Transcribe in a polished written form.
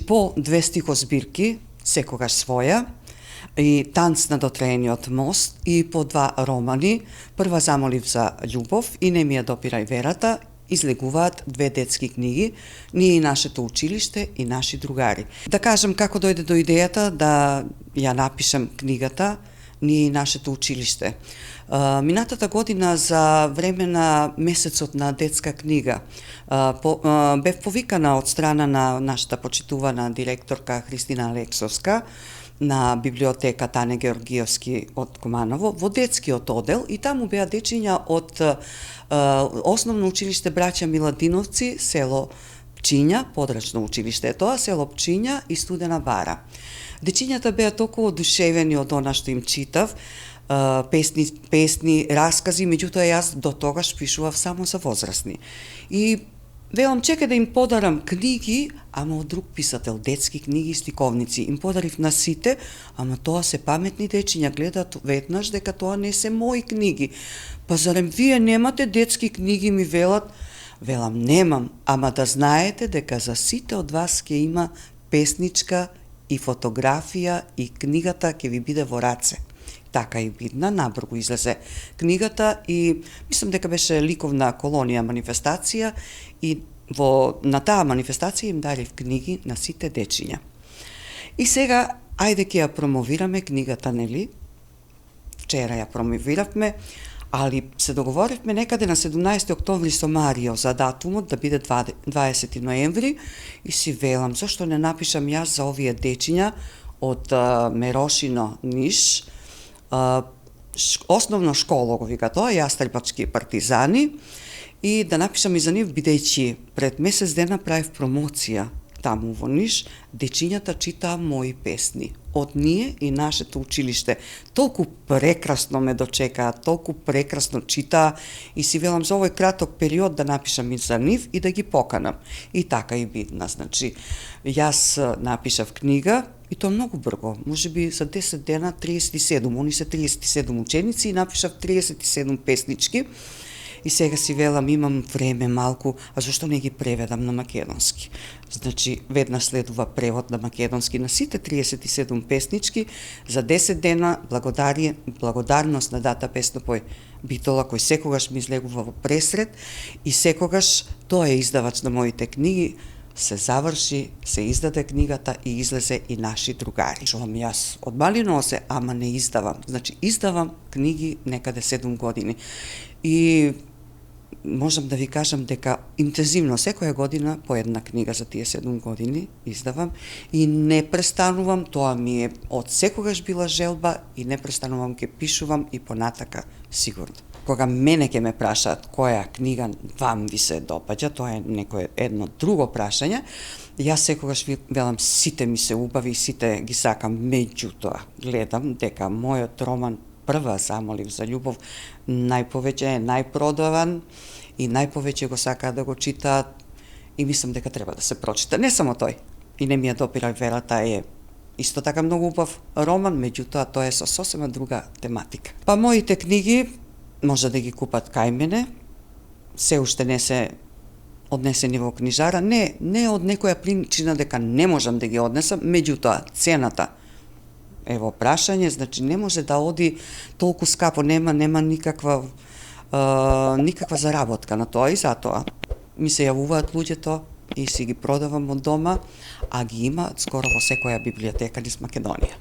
по 2 стихозбирки, секогаш своја, и Танц на дотреениот мост, и по 2 романи, Прва замолив за љубов и Не ми ја допирај верата, излегуваат 2 детски книги, ние и нашето училиште и наши другари. Да кажам како дојде до идејата да ја напишам книгата ние и нашето училиште. Минатата година за време на месецот на детска книга бев повикана од страна на нашата почитувана директорка Христина Алексовска на библиотека Тане Георгиевски од Куманово во детскиот одел, и таму беа дечиња од Основно училиште Браќа Миладиновци, село Пчиња, подрачно училиште е тоа, село Пчиња и Студена Бара. Дечињата беа толку одушевени од она што им читав, песни, раскази, меѓутоа јас до тогаш пишував само за возрастни. И велам, чекај да им подарам книги, ама од друг писател, детски книги и стиковници. Им подарив на сите, ама тоа се паметни дечиња, гледаат веднаш дека тоа не се мои книги. Па зарем вие немате детски книги, ми велат? Велам, немам, ама да знаете дека за сите од вас ќе има песничка и фотографија и книгата ќе ви биде во раце. Така и видна, набрзо излезе книгата и мислам дека беше ликовна колонија манифестација и на таа манифестација им дарив книги на сите дечиња. И сега, ајде ќе ја промовираме книгата, нели? Вчера ја промовиравме, али се договоривме некаде на 17 октомври со Марио за датумот да биде 20 ноември и си велам, зашто не напишам јас за овие дечиња од Мерошино, Ниш, основно школа го вика тоа, Јастребачки партизани, и да напишам и за нив, бидејќи пред месец дена правив промоција таму во Ниш, дечињата читаа мои песни од ние и нашето училиште. Толку прекрасно ме дочекаа, толку прекрасно читаа и си велам за овој краток период да напишам и за нив и да ги поканам. И така и видна, значи, јас напишав книга и тоа многу брго, можеби за 10 дена 37, они се 37 ученици и напишав 37 песнички. И сега си велам, имам време малку, а зашто не ги преведам на македонски? Значи, веднаш следува превод на македонски на сите 37 песнички, за 10 дена благодарност на Дата Песнопој Битола, кој секогаш ми излегува во пресред и секогаш тоа е издавач на моите книги, се заврши, се издаде книгата и излезе и наши другари. Чувам јас од мали носе, ама не издавам. Значи, издавам книги некаде 7 години. И можам да ви кажам дека интензивно секоја година по една книга за тие 7 години издавам и не престанувам, тоа ми е од секогаш била желба и не престанувам, ќе пишувам и понатака сигурно. Кога мене ќе ме прашаат која книга вам ви се допаѓа, тоа е некое едно друго прашање, јас секогаш ви велам сите ми се убави, сите ги сакам, меѓутоа гледам дека мојот роман Прва замолив за љубов најповеќе е најпродаван и најповеќе го сакаат да го читаат и мислам дека треба да се прочита. Не само тој. И Не ми ја допирај верата е исто така многу убав роман, меѓутоа тоа е со сосема друга тематика. Па моите книги може да ги купат кај мене, се уште не се однесени во книжара, не од некоја причина дека не можам да ги однесам, меѓутоа цената ево прашање, значи не може да оди толку скапо, нема никаква заработка на тоа и затоа ми се јавуваат луѓето и си ги продавам од дома, а ги има скоро во секоја библиотека низ Македонија.